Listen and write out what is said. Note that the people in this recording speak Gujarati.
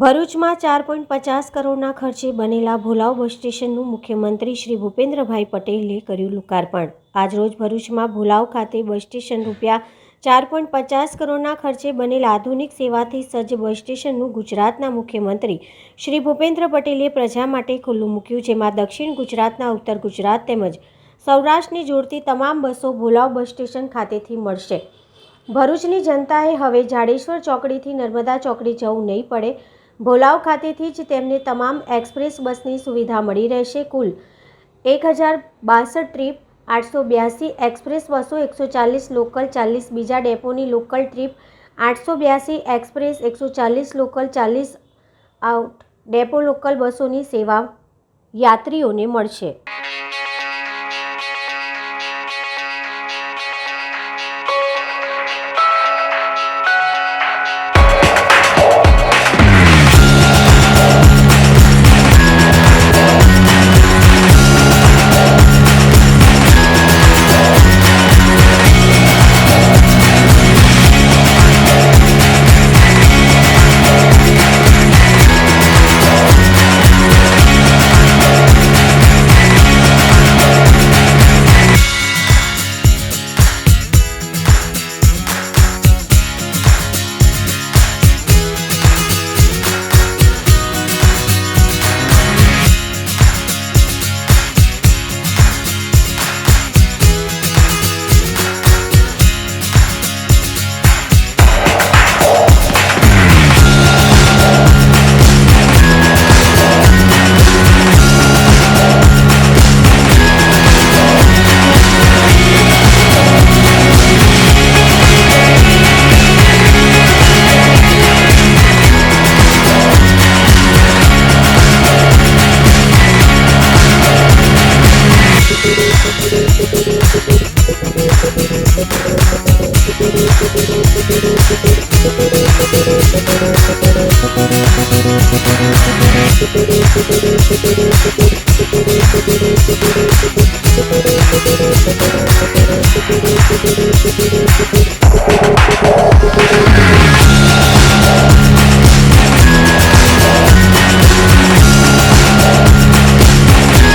ભરૂચમાં 4.50 કરોડના ખર્ચે બનેલા ભોલાવ બસ સ્ટેશનનું મુખ્યમંત્રી શ્રી ભૂપેન્દ્રભાઈ પટેલે કર્યું લોકાર્પણ। આજરોજ ભરૂચમાં ભોલાવ ખાતે બસ સ્ટેશન રૂપિયા 4.50 કરોડના ખર્ચે બનેલ આધુનિક સેવાથી સજ્જ બસ સ્ટેશનનું ગુજરાતના મુખ્યમંત્રી શ્રી ભૂપેન્દ્ર પટેલે પ્રજા માટે ખુલ્લું મૂક્યું, જેમાં દક્ષિણ ગુજરાતના ઉત્તર ગુજરાત તેમજ સૌરાષ્ટ્રને જોડતી તમામ બસો ભોલાવ બસ સ્ટેશન ખાતેથી મળશે। ભરૂચની જનતાએ હવે જાડેશ્વર ચોકડીથી નર્મદા ચોકડી જવું નહીં પડે। ભોલાવ ખાતેથી જ તેમને તમામ એક્સપ્રેસ બસની સુવિધા મળી રહેશે। કુલ 1062 ટ્રીપ, 882 એક્સપ્રેસ બસો, 140 લોકલ, 40 બીજા ડેપોની local trip, 882 express, 140 local, 40 out depot local બસોની સેવા યાત્રીઓને મળશે।